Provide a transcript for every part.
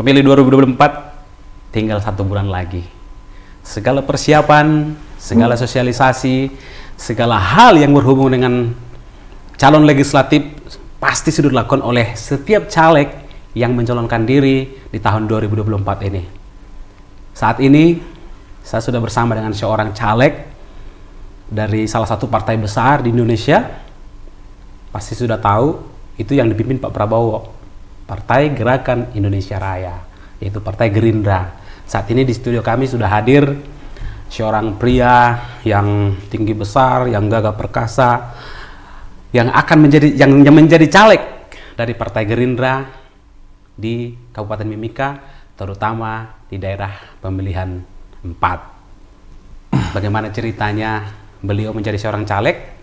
Pemilu 2024 tinggal 1 bulan lagi. Segala persiapan, segala sosialisasi, segala hal yang berhubung dengan calon legislatif pasti sudah dilakukan oleh setiap caleg yang mencalonkan diri di tahun 2024 ini. Saat ini saya sudah bersama dengan seorang caleg dari salah satu partai besar di Indonesia. Pasti sudah tahu, itu yang dipimpin Pak Prabowo, Partai Gerakan Indonesia Raya, yaitu Partai Gerindra. Saat ini di studio kami sudah hadir seorang pria yang tinggi besar, yang gagah perkasa, yang akan menjadi caleg dari Partai Gerindra di Kabupaten Mimika, terutama di daerah pemilihan 4. Bagaimana ceritanya beliau menjadi seorang caleg?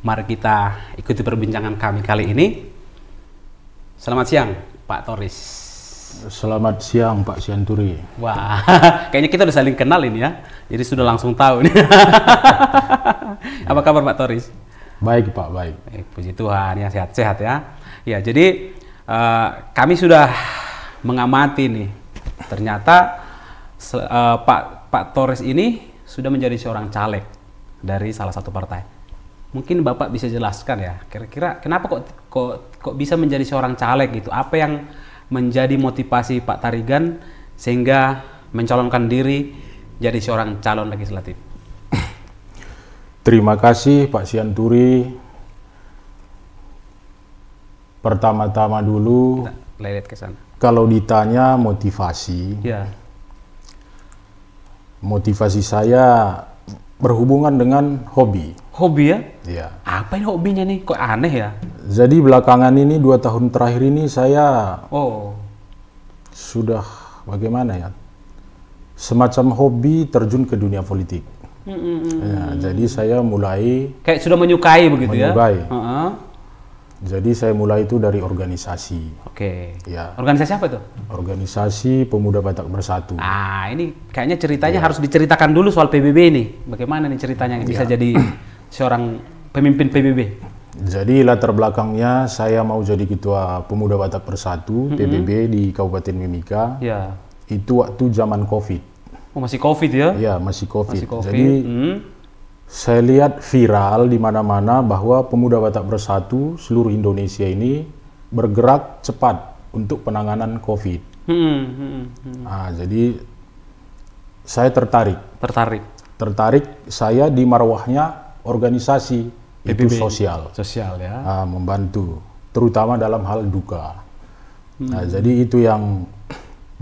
Mari kita ikuti perbincangan kami kali ini. Selamat siang, Pak Toris. Selamat siang, Pak Sianturi. Wah, kayaknya kita udah saling kenal ini ya. Jadi sudah langsung tahu nih. Apa kabar Pak Toris? Baik, Pak, baik. Puji Tuhan ya, sehat-sehat ya. Ya, jadi kami sudah mengamati nih. Ternyata Pak Toris ini sudah menjadi seorang caleg dari salah satu partai. Mungkin Bapak bisa jelaskan ya, kira-kira kenapa kok bisa menjadi seorang caleg gitu? Apa yang menjadi motivasi Pak Tarigan sehingga mencalonkan diri jadi seorang calon legislatif? Terima kasih Pak Sianturi. Pertama-tama dulu, lihat ke sana. Kalau ditanya motivasi, ya. Motivasi saya berhubungan dengan hobi. Hobi ya? Iya. Apa ini hobinya nih? Kok aneh ya? Jadi belakangan ini 2 tahun terakhir ini saya sudah bagaimana ya? Semacam hobi terjun ke dunia politik. Ya, jadi saya mulai kayak sudah menyukai begitu menyukai. Ya? Jadi saya mulai itu dari organisasi. Oke. Ya. Organisasi apa itu? Organisasi Pemuda Batak Bersatu. Ah, ini kayaknya ceritanya harus diceritakan dulu soal PBB ini. Bagaimana nih ceritanya bisa jadi seorang pemimpin PBB? Jadi latar belakangnya saya mau jadi ketua Pemuda Batak Bersatu PBB di Kabupaten Mimika. Ya. Itu waktu zaman COVID. Oh, masih COVID ya? Ya, masih COVID. Masih COVID. Jadi saya lihat viral di mana-mana bahwa Pemuda Batak Bersatu seluruh Indonesia ini bergerak cepat untuk penanganan COVID. Nah, jadi saya tertarik. Tertarik saya di marwahnya organisasi PBB, itu sosial. Sosial ya. Membantu, terutama dalam hal duka. Nah, jadi itu yang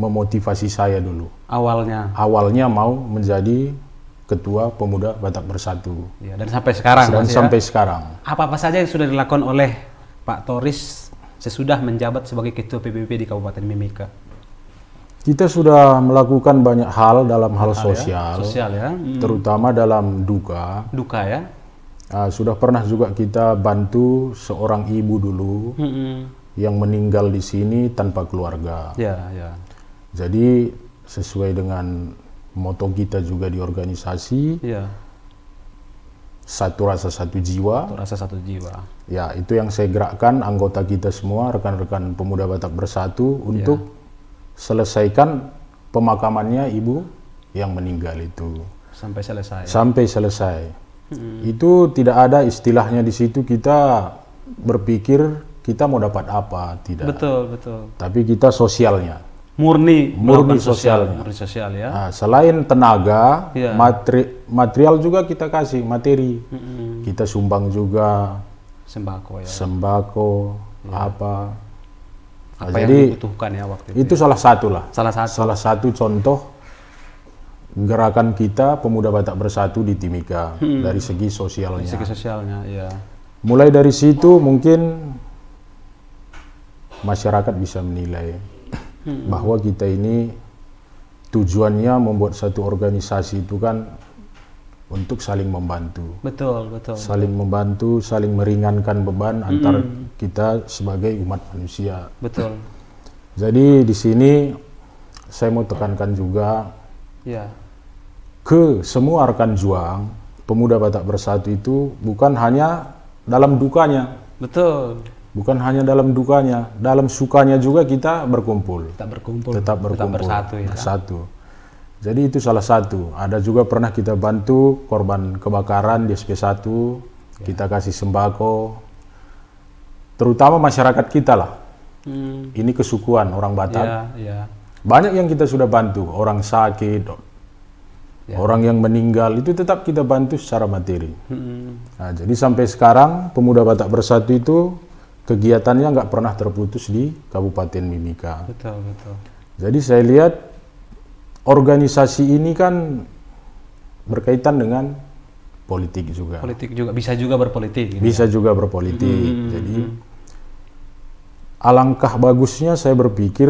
memotivasi saya dulu. Awalnya mau menjadi Ketua Pemuda Batak Bersatu. Ya, dan sampai sekarang. Sekarang. Apa-apa saja yang sudah dilakukan oleh Pak Toris sesudah menjabat sebagai Ketua PBB di Kabupaten Mimika? Kita sudah melakukan banyak hal dalam hal sosial. Sosial ya. Terutama dalam duka. Duka ya. Sudah pernah juga kita bantu seorang ibu dulu yang meninggal di sini tanpa keluarga. Ya, ya. Jadi sesuai dengan moto kita juga di organisasi, satu rasa satu jiwa. Satu rasa satu jiwa. Ya, itu yang saya gerakkan anggota kita semua, rekan-rekan Pemuda Batak Bersatu untuk selesaikan pemakamannya ibu yang meninggal itu. Sampai selesai. Sampai selesai. Itu tidak ada istilahnya di situ kita berpikir kita mau dapat apa, tidak. Betul. Tapi kita sosialnya. Murni sosialnya. Murni sosial ya. Nah, selain tenaga, material juga kita kasih, materi. Kita sumbang juga sembako apa jadi yang dibutuhkan ya waktu itu salah satu lah. Salah satu contoh gerakan kita Pemuda Batak Bersatu di Timika dari segi sosialnya. Segi sosialnya, ya. Mulai dari situ mungkin masyarakat bisa menilai bahwa kita ini tujuannya membuat satu organisasi itu kan untuk saling membantu. Betul. Saling membantu, saling meringankan beban antar kita sebagai umat manusia. Betul. Jadi di sini saya mau tekankan juga ke semua rekan juang Pemuda Batak Bersatu itu bukan hanya dalam dukanya. Betul. Bukan hanya dalam dukanya, dalam sukanya juga kita berkumpul. Tetap berkumpul. Tetap berkumpul. Bersatu ya. Bersatu. Jadi itu salah satu. Ada juga pernah kita bantu korban kebakaran di SP1, kita kasih sembako. Terutama masyarakat kita lah. Ini kesukuan orang Batak. Banyak yang kita sudah bantu, orang sakit, orang yang meninggal, itu tetap kita bantu secara materi. Nah, jadi sampai sekarang Pemuda Batak Bersatu itu kegiatannya nggak pernah terputus di Kabupaten Mimika. Betul. Jadi saya lihat organisasi ini kan berkaitan dengan politik juga. Politik juga, bisa juga berpolitik. Gitu bisa juga berpolitik. Jadi alangkah bagusnya saya berpikir,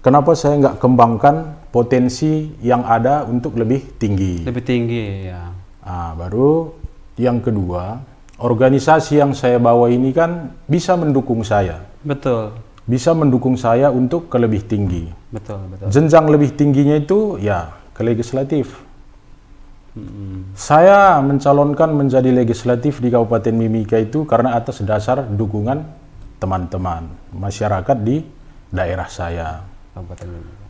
kenapa saya nggak kembangkan potensi yang ada untuk lebih tinggi. Lebih tinggi, ya. Nah, baru yang kedua, organisasi yang saya bawa ini kan bisa mendukung saya. Betul. Bisa mendukung saya untuk ke lebih tinggi. Betul. Jenjang lebih tingginya itu ya ke legislatif. Saya mencalonkan menjadi legislatif di Kabupaten Mimika itu karena atas dasar dukungan teman-teman masyarakat di daerah saya. Kabupaten Mimika.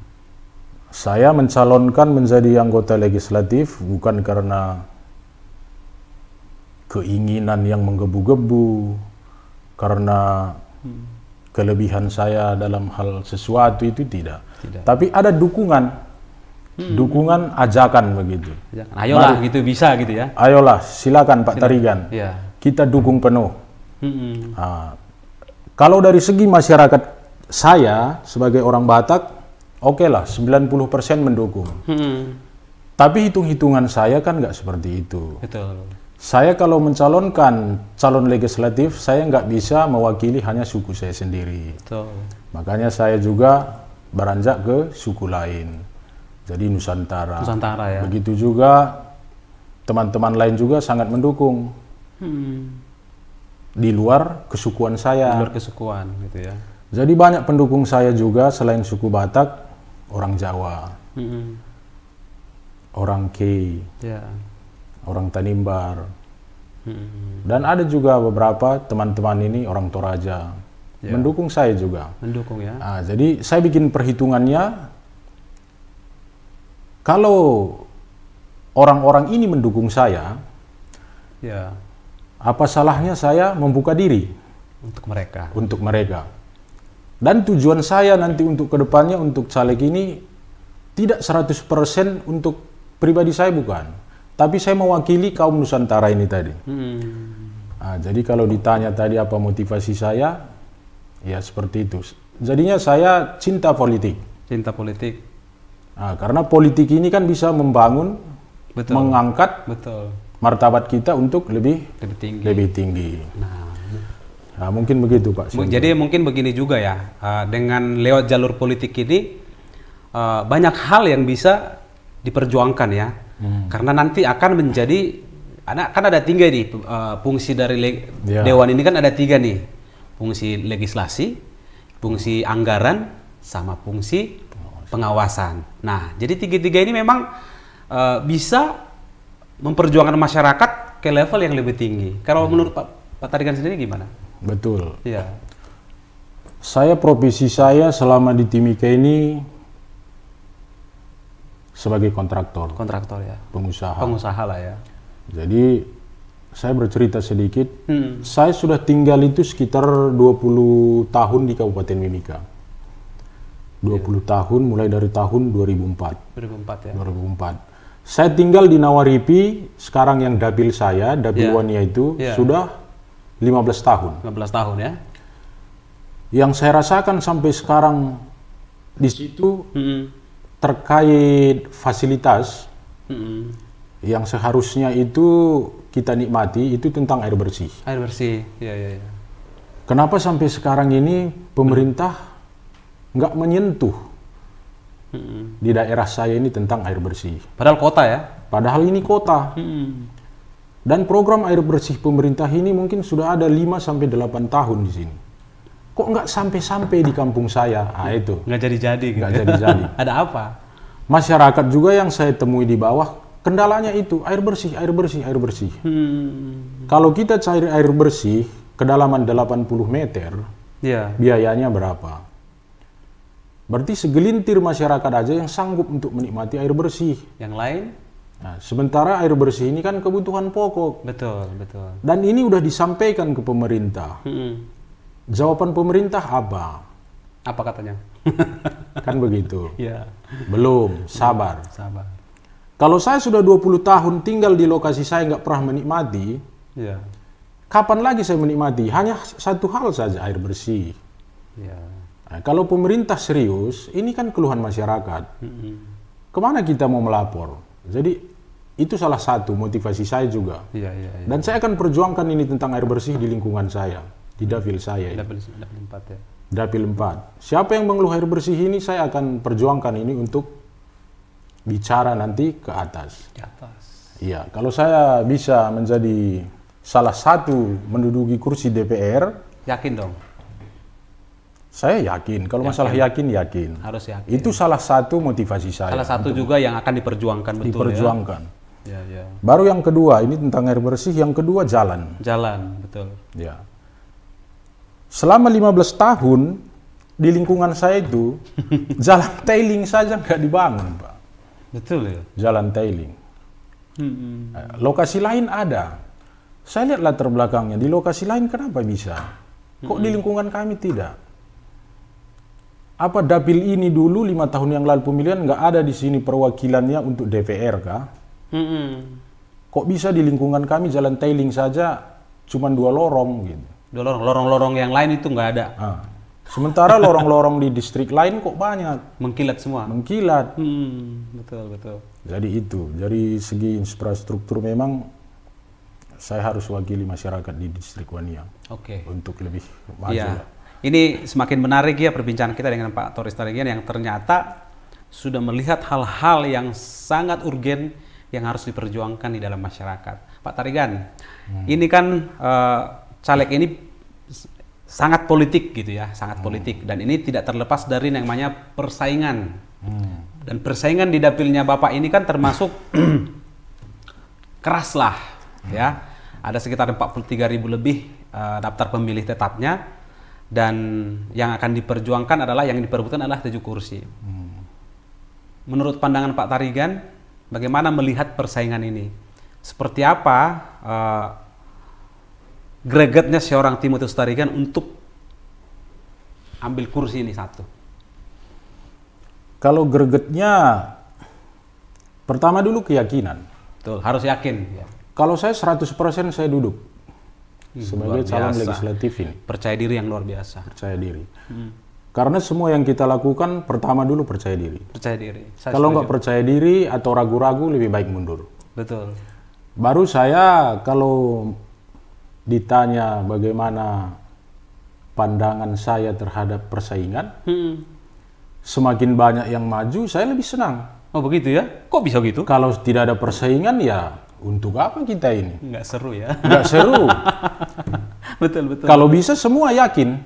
Saya mencalonkan menjadi anggota legislatif bukan karena keinginan yang menggebu-gebu, karena kelebihan saya dalam hal sesuatu itu tidak. Tapi ada dukungan, dukungan ajakan begitu. Ayolah gitu, bisa gitu ya. Ayolah, silakan Pak Tarigan, kita dukung penuh. Nah, kalau dari segi masyarakat saya sebagai orang Batak, oke lah 90% mendukung. Tapi hitung-hitungan saya kan nggak seperti itu. Betul. Saya kalau mencalonkan calon legislatif, saya nggak bisa mewakili hanya suku saya sendiri. Betul. Makanya saya juga beranjak ke suku lain. Jadi Nusantara. Nusantara ya. Begitu juga teman-teman lain juga sangat mendukung. Di luar kesukuan saya. Di luar kesukuan gitu ya. Jadi banyak pendukung saya juga selain suku Batak, orang Jawa, orang Kei. Orang Tanimbar, dan ada juga beberapa teman-teman ini orang Toraja mendukung saya juga. Mendukung ya. Nah, jadi saya bikin perhitungannya, kalau orang-orang ini mendukung saya, apa salahnya saya membuka diri untuk mereka? Untuk mereka. Dan tujuan saya nanti untuk kedepannya untuk caleg ini tidak 100% untuk pribadi saya bukan. Tapi saya mewakili kaum Nusantara ini tadi. Nah, jadi kalau ditanya tadi apa motivasi saya, ya seperti itu. Jadinya saya cinta politik. Cinta politik. Nah, karena politik ini kan bisa membangun, mengangkat martabat kita untuk lebih tinggi. Nah, mungkin begitu Pak. Jadi mungkin begini juga ya, dengan lewat jalur politik ini banyak hal yang bisa diperjuangkan ya. Karena nanti akan menjadi, kan ada 3 nih fungsi dari Dewan ini kan ada 3 nih. Fungsi legislasi, fungsi anggaran, sama fungsi pengawasan. Nah, jadi 3 ini memang bisa memperjuangkan masyarakat ke level yang lebih tinggi. Kalau menurut Pak Tarigan sendiri gimana? Betul. Iya. Saya profesi saya selama di Timika ini sebagai kontraktor. Kontraktor ya. Pengusaha. Pengusaha lah ya. Jadi saya bercerita sedikit. Saya sudah tinggal itu sekitar 20 tahun di Kabupaten Mimika. 20 tahun mulai dari tahun 2004. 2004 ya. 2004. Saya tinggal di Nawaripi, sekarang yang dapil saya, dapil Wania itu sudah 15 tahun. 15 tahun ya. Yang saya rasakan sampai sekarang di situ terkait fasilitas yang seharusnya itu kita nikmati itu tentang air bersih. Air bersih, ya. Kenapa sampai sekarang ini pemerintah nggak menyentuh di daerah saya ini tentang air bersih? Padahal kota ya? Padahal ini kota. Dan program air bersih pemerintah ini mungkin sudah ada 5-8 tahun di sini. Kok nggak sampai-sampai di kampung saya? Ah itu. Nggak jadi-jadi. Nggak jadi-jadi. Ada apa? Masyarakat juga yang saya temui di bawah, kendalanya itu air bersih, air bersih, air bersih. Kalau kita cari air bersih, kedalaman 80 meter, Ya. biayanya berapa? Berarti segelintir masyarakat aja yang sanggup untuk menikmati air bersih. Yang lain? Nah, sementara air bersih ini kan kebutuhan pokok. Betul, betul. Dan ini udah disampaikan ke pemerintah. Jawaban pemerintah apa? Apa katanya? Kan begitu. Ya. Belum, sabar. Sabar. Kalau saya sudah 20 tahun tinggal di lokasi saya nggak pernah menikmati, Ya. kapan lagi saya menikmati? Hanya satu hal saja, air bersih. Ya. Nah, kalau pemerintah serius, ini kan keluhan masyarakat. Kemana kita mau melapor? Jadi itu salah satu motivasi saya juga. Iya, iya, iya. Dan saya akan perjuangkan ini tentang air bersih di lingkungan saya, di dapil saya. Ini. Dapil 4 ya. Dapil 4. Siapa yang mengeluh air bersih ini, saya akan perjuangkan ini untuk bicara nanti ke atas. Di atas. Iya, kalau saya bisa menjadi salah satu menduduki kursi DPR, Yakin dong? saya yakin. Kalau masalah yakin. Harus yakin. Itu salah satu motivasi saya. Salah satu juga yang akan diperjuangkan, betul diperjuangkan. ya? Ya, ya. Baru yang kedua, ini tentang air bersih. Yang kedua, jalan. Jalan, betul. Ya. Selama 15 tahun, di lingkungan saya itu, jalan tailing saja nggak dibangun, Pak. Betul ya? Jalan tailing. Lokasi lain ada. Saya lihat latar belakangnya. Di lokasi lain kenapa bisa? Kok di lingkungan kami tidak? Apa dapil ini dulu 5 tahun yang lalu pemilihan nggak ada di sini perwakilannya untuk DPR kah? Kok bisa di lingkungan kami jalan tailing saja cuma 2 lorong gitu? 2 lorong, lorong-lorong yang lain itu nggak ada. Sementara lorong-lorong di distrik lain kok banyak. Mengkilat semua. Mengkilat. Betul, betul. Jadi itu, dari segi infrastruktur memang saya harus wakili masyarakat di distrik Waniang. Oke. Untuk lebih maju. Iya. Ini semakin menarik ya perbincangan kita dengan Pak Toris Tarigan yang ternyata sudah melihat hal-hal yang sangat urgen yang harus diperjuangkan di dalam masyarakat. Pak Tarigan, ini kan caleg ini sangat politik gitu ya, sangat politik, dan ini tidak terlepas dari yang namanya persaingan. Dan persaingan di dapilnya Bapak ini kan termasuk keras lah ya. Ada sekitar 43.000 lebih daftar pemilih tetapnya. Dan yang akan diperjuangkan adalah, yang diperebutkan adalah 7 kursi. Menurut pandangan Pak Tarigan, bagaimana melihat persaingan ini? Seperti apa gregetnya seorang Timotius Tarigan untuk ambil kursi ini satu? Kalau gregetnya, pertama dulu keyakinan. Betul, harus yakin. Ya. Kalau saya 100% saya duduk. Sebagai calon legislatif ini. Percaya diri yang luar biasa. Percaya diri. Karena semua yang kita lakukan pertama dulu percaya diri. Percaya diri. Kalau nggak percaya diri atau ragu-ragu lebih baik mundur. Betul. Baru saya kalau ditanya bagaimana pandangan saya terhadap persaingan, semakin banyak yang maju saya lebih senang. Oh begitu ya? Kok bisa gitu? Kalau tidak ada persaingan ya untuk apa kita ini? Nggak seru ya? Nggak seru. Betul, betul. Kalau bisa semua yakin.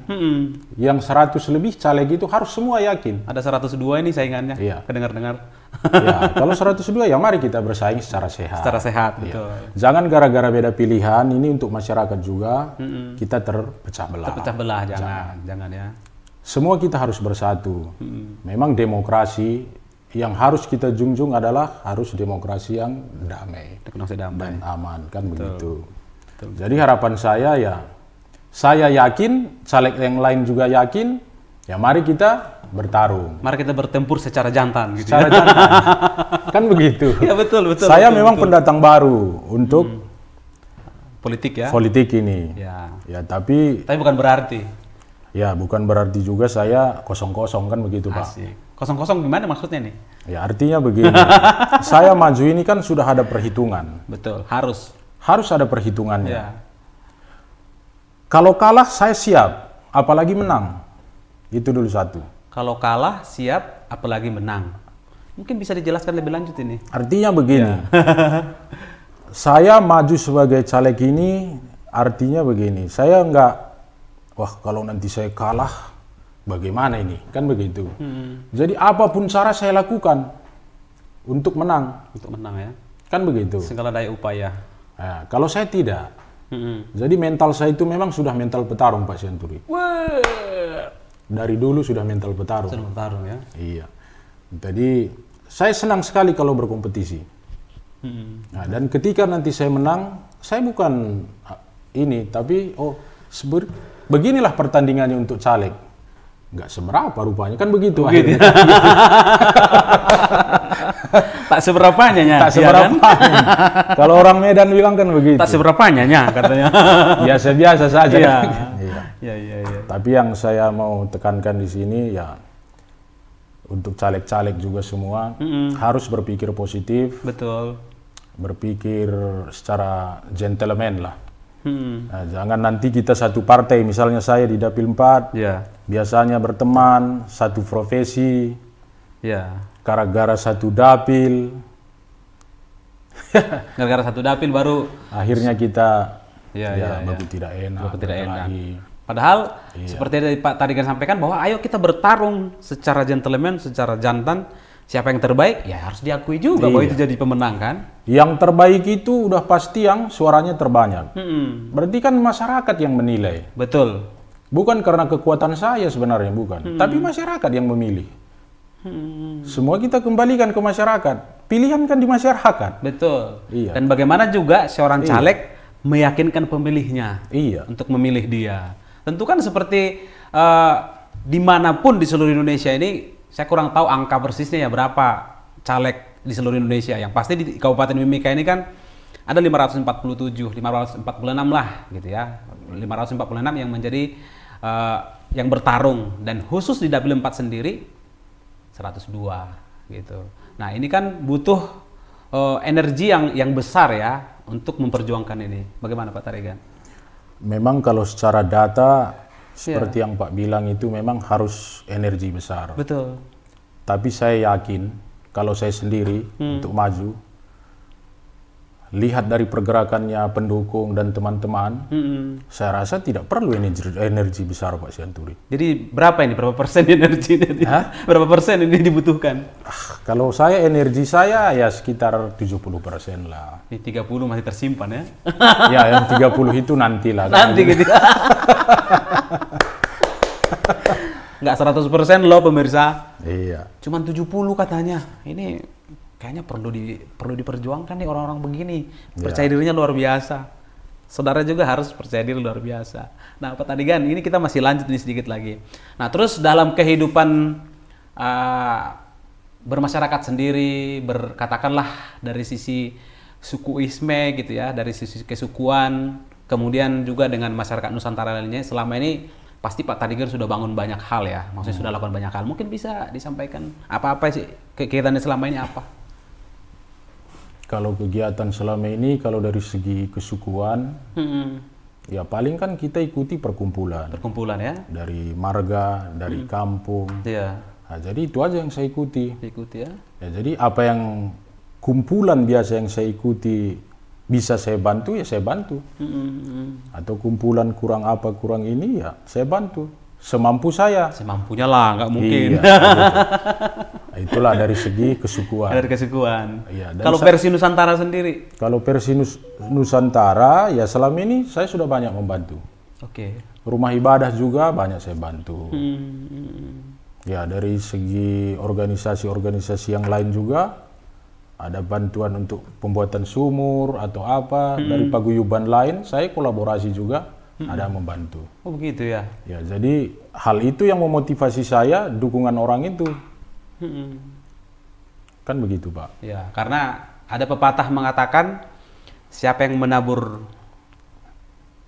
Yang 100 lebih caleg itu harus semua yakin. Ada 102 ini saingannya. Iya. Kedengar-dengar. Ya, kalau 102 ya mari kita bersaing secara sehat. Secara sehat, Iya. betul. Jangan gara-gara beda pilihan, ini untuk masyarakat juga, kita terpecah belah. Terpecah belah, jangan ya. Semua kita harus bersatu. Memang demokrasi yang harus kita junjung adalah harus demokrasi yang damai Demokrasi damai dan aman, kan begitu. Betul. Jadi harapan saya ya, saya yakin, caleg yang lain juga yakin, ya mari kita bertarung. Mari kita bertempur secara jantan gitu. Secara jantan. Kan begitu. Ya betul. Saya memang pendatang baru untuk politik ya. Politik ini. Ya. Tapi bukan berarti. Ya, bukan berarti juga saya kosong-kosong, kan begitu, Pak. Asik. Kosong-kosong gimana maksudnya nih? Ya, artinya begini. Saya maju ini kan sudah ada perhitungan. Betul, harus. Harus ada perhitungannya. Ya. Kalau kalah saya siap, apalagi menang. Itu dulu satu. Kalau kalah siap, apalagi menang. Mungkin bisa dijelaskan lebih lanjut ini. Artinya begini. Saya maju sebagai caleg ini artinya begini. Saya nggak, wah kalau nanti saya kalah, bagaimana ini? Kan begitu. Jadi apapun cara saya lakukan untuk menang. Untuk menang ya. Kan begitu. Segala daya upaya. Nah, kalau saya tidak, Jadi mental saya itu memang sudah mental petarung, Pak Sianturi. Dari dulu sudah mental petarung. Sudah petarung ya. Iya. Jadi saya senang sekali kalau berkompetisi. Nah, dan ketika nanti saya menang, saya bukan ini, tapi beginilah pertandingannya untuk caleg. Nggak seberapa rupanya, kan begitu akhirnya. Tak seberapanya nya. Tak seberapanya. Kalau orang Medan bilang kan begitu. Tak seberapanya nya katanya. Biasa-biasa saja. Iya. Iya. Tapi yang saya mau tekankan di sini ya, untuk caleg-caleg juga semua harus berpikir positif. Betul. Berpikir secara gentleman lah. Nah, jangan nanti kita satu partai, misalnya saya di Dapil 4, biasanya berteman, satu profesi, gara-gara satu dapil. Gara-gara satu dapil baru akhirnya kita baku tidak enak. Padahal seperti dari Pak Tarigan sampaikan bahwa ayo kita bertarung secara gentleman, secara jantan. Siapa yang terbaik, ya harus diakui juga bahwa itu jadi pemenang kan. Yang terbaik itu udah pasti yang suaranya terbanyak. Berarti kan masyarakat yang menilai. Betul. Bukan karena kekuatan saya sebenarnya, bukan. Tapi masyarakat yang memilih. Semua kita kembalikan ke masyarakat. Pilihan kan di masyarakat. Betul. Iya. Dan bagaimana juga seorang caleg meyakinkan pemilihnya untuk memilih dia. Tentu kan seperti dimanapun di seluruh Indonesia ini, saya kurang tahu angka persisnya ya berapa caleg di seluruh Indonesia. Yang pasti di Kabupaten Mimika ini kan ada 546 lah gitu ya. 546 yang menjadi yang bertarung, dan khusus di Dapil 4 sendiri 102 gitu. Nah, ini kan butuh energi yang besar ya untuk memperjuangkan ini. Bagaimana Pak Tarigan? Memang kalau secara data seperti yang Pak bilang itu memang harus energi besar. Betul. Tapi saya yakin kalau saya sendiri untuk maju, lihat dari pergerakannya pendukung dan teman-teman, saya rasa tidak perlu energi besar Pak Sianturi. Jadi berapa ini? Berapa persen energi? Berapa persen ini dibutuhkan? Kalau saya, energi saya ya sekitar 70% lah. Ini 30 masih tersimpan ya? Ya, yang 30 itu nantilah. Nanti gitu. Nggak 100% loh pemirsa. Iya. Cuman 70 katanya. Ini kayaknya perlu diperjuangkan nih orang-orang begini. Percaya dirinya luar biasa. Saudara juga harus percaya diri luar biasa. Nah, Pak Tarigan, ini kita masih lanjut nih sedikit lagi. Nah, terus dalam kehidupan bermasyarakat sendiri, katakanlah dari sisi sukuisme gitu ya, dari sisi kesukuan, kemudian juga dengan masyarakat Nusantara lainnya, selama ini pasti Pak Tarigan sudah bangun banyak hal ya, maksudnya sudah lakukan banyak hal. Mungkin bisa disampaikan apa-apa sih kegiatannya selama ini apa? Kalau kegiatan selama ini, kalau dari segi kesukuan, ya paling kan kita ikuti perkumpulan. Perkumpulan ya? Dari marga, dari kampung. Iya. Nah, jadi itu aja yang saya ikuti. Ikuti ya? Ya, jadi apa yang kumpulan biasa yang saya ikuti bisa saya bantu, ya saya bantu. Atau kumpulan kurang apa, kurang ini, ya saya bantu. Semampu saya. Semampunya lah, nggak mungkin. Iya, nah, itulah dari segi kesukuan. Dari kesukuan. Iya, kalau versi Nusantara sendiri? Kalau versi Nusantara, ya selama ini saya sudah banyak membantu. Oke. Rumah ibadah juga banyak saya bantu. Ya, dari segi organisasi-organisasi yang lain juga, ada bantuan untuk pembuatan sumur atau apa. Dari paguyuban lain, saya kolaborasi juga, ada membantu. Oh begitu ya? Ya, jadi hal itu yang memotivasi saya, dukungan orang itu. Kan begitu, Pak. Ya, karena ada pepatah mengatakan, siapa yang menabur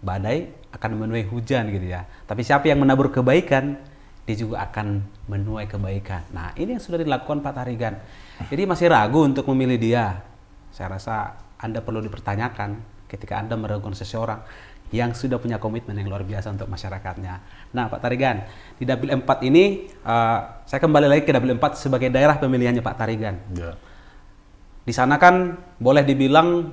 badai akan menuai hujan gitu ya. Tapi siapa yang menabur kebaikan, dia juga akan menuai kebaikan. Nah, ini yang sudah dilakukan Pak Tarigan. Jadi masih ragu untuk memilih dia. Saya rasa Anda perlu dipertanyakan ketika Anda meragukan seseorang yang sudah punya komitmen yang luar biasa untuk masyarakatnya. Nah, Pak Tarigan, di Dapil 4 ini, saya kembali lagi ke Dapil 4 sebagai daerah pemilihannya Pak Tarigan. Ya. Di sana kan boleh dibilang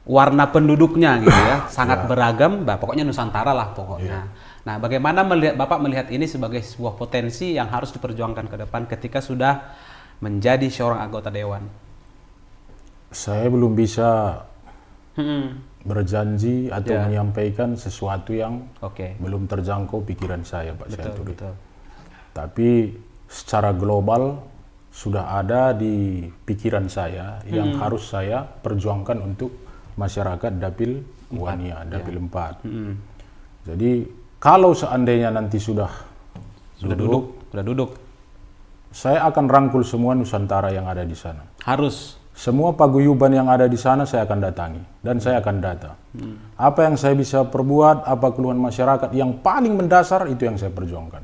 warna penduduknya gitu ya, sangat beragam, pokoknya Nusantara lah pokoknya. Nah, bagaimana Bapak melihat ini sebagai sebuah potensi yang harus diperjuangkan ke depan ketika sudah menjadi seorang anggota dewan? Saya belum bisa berjanji atau menyampaikan sesuatu yang belum terjangkau pikiran saya, Pak Syanturi. Tapi secara global sudah ada di pikiran saya yang harus saya perjuangkan untuk masyarakat Dapil Wania, Dapil 4. Jadi kalau seandainya nanti sudah duduk, saya akan rangkul semua Nusantara yang ada di sana. Harus. Semua paguyuban yang ada di sana saya akan datangi dan saya akan data. Apa yang saya bisa perbuat, apa keluhan masyarakat yang paling mendasar itu yang saya perjuangkan.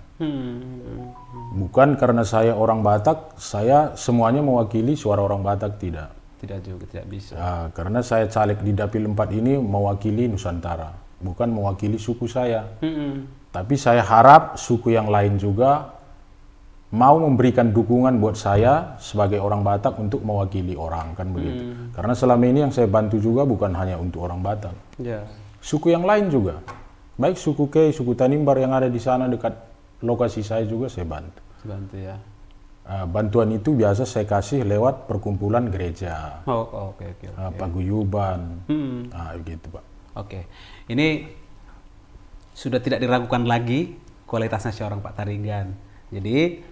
Bukan karena saya orang Batak, saya semuanya mewakili suara orang Batak, tidak. Tidak bisa. Karena saya caleg di Dapil 4 ini mewakili Nusantara, bukan mewakili suku saya. Tapi saya harap suku yang lain juga mau memberikan dukungan buat saya sebagai orang Batak untuk mewakili orang, kan begitu. Karena selama ini yang saya bantu juga bukan hanya untuk orang Batak. Suku yang lain juga. Baik suku Kei, suku Tanimbar yang ada di sana dekat lokasi saya juga saya bantu. Bantuan itu biasa saya kasih lewat perkumpulan gereja. Paguyuban. Gitu, Pak. Ini sudah tidak diragukan lagi kualitasnya seorang Pak Tarigan. Jadi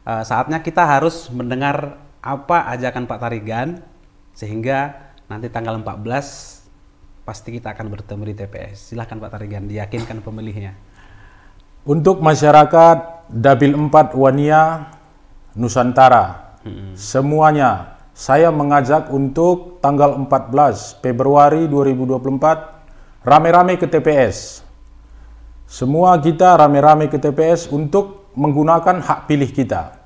saatnya kita harus mendengar apa ajakan Pak Tarigan, sehingga nanti tanggal 14 pasti kita akan bertemu di TPS. Silahkan Pak Tarigan, diyakinkan pemilihnya. Untuk masyarakat Dapil 4 Wania Nusantara, semuanya saya mengajak untuk tanggal 14 Februari 2024 rame-rame ke TPS. Semua kita rame-rame ke TPS untuk menggunakan hak pilih kita.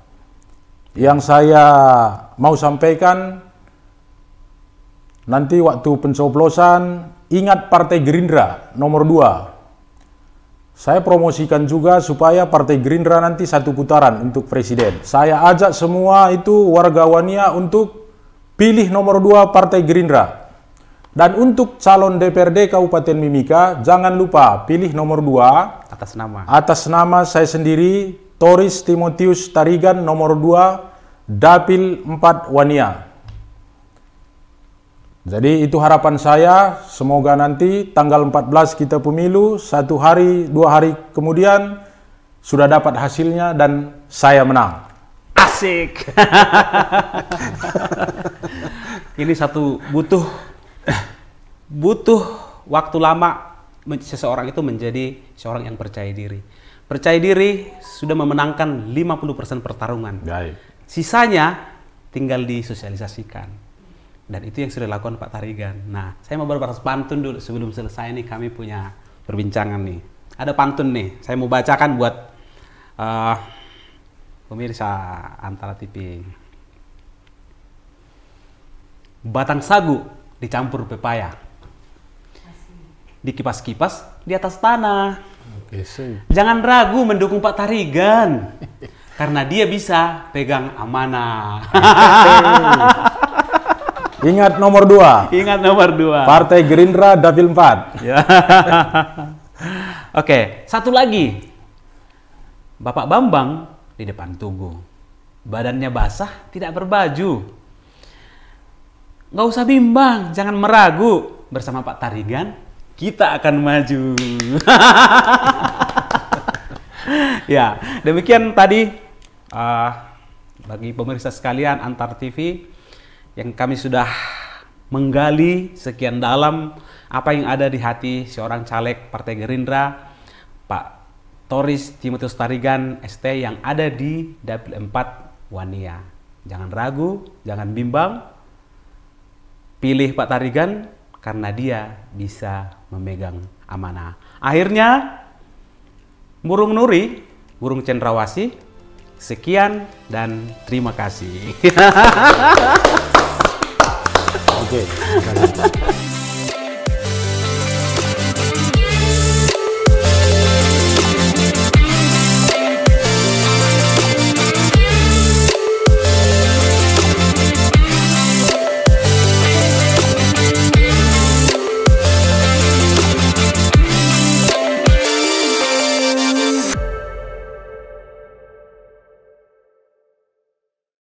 Yang saya mau sampaikan, nanti waktu pencoblosan, ingat Partai Gerindra nomor 2. Saya promosikan juga supaya Partai Gerindra nanti satu putaran untuk presiden. Saya ajak semua itu warga Wania untuk pilih nomor 2 Partai Gerindra. Dan untuk calon DPRD Kabupaten Mimika, jangan lupa pilih nomor 2 atas nama saya sendiri, Toris Timotius Tarigan, nomor 2 Dapil 4 Wania. Jadi itu harapan saya, semoga nanti tanggal 14 kita pemilu, 1 hari, 2 hari kemudian sudah dapat hasilnya dan saya menang. Asik. Ini satu butuh waktu lama seseorang itu menjadi seorang yang percaya diri. Percaya diri sudah memenangkan 50% pertarungan. Sisanya tinggal disosialisasikan. Dan itu yang sudah dilakukan Pak Tarigan. Nah, saya mau berbalas pantun dulu sebelum selesai nih, kami punya perbincangan nih. Ada pantun nih, saya mau bacakan buat pemirsa Antara TV. Batang sagu dicampur pepaya, dikipas-kipas di atas tanah. Jangan ragu mendukung Pak Tarigan, karena dia bisa pegang amanah. Ingat nomor 2. Ingat nomor 2. Partai Gerindra Dapil 4. Oke, satu lagi. Bapak Bambang di depan Tugu. Badannya basah, tidak berbaju. Nggak usah bimbang, jangan meragu. Bersama Pak Tarigan, kita akan maju. Ya, demikian tadi bagi pemirsa sekalian Antar TV yang kami sudah menggali sekian dalam apa yang ada di hati seorang caleg Partai Gerindra, Pak Toris Timotius Tarigan ST yang ada di Dapil 4 Wania. Jangan ragu, jangan bimbang, pilih Pak Tarigan karena dia bisa memegang amanah. Akhirnya, Murung Nuri, Burung Cendrawasih, sekian dan terima kasih. Oke.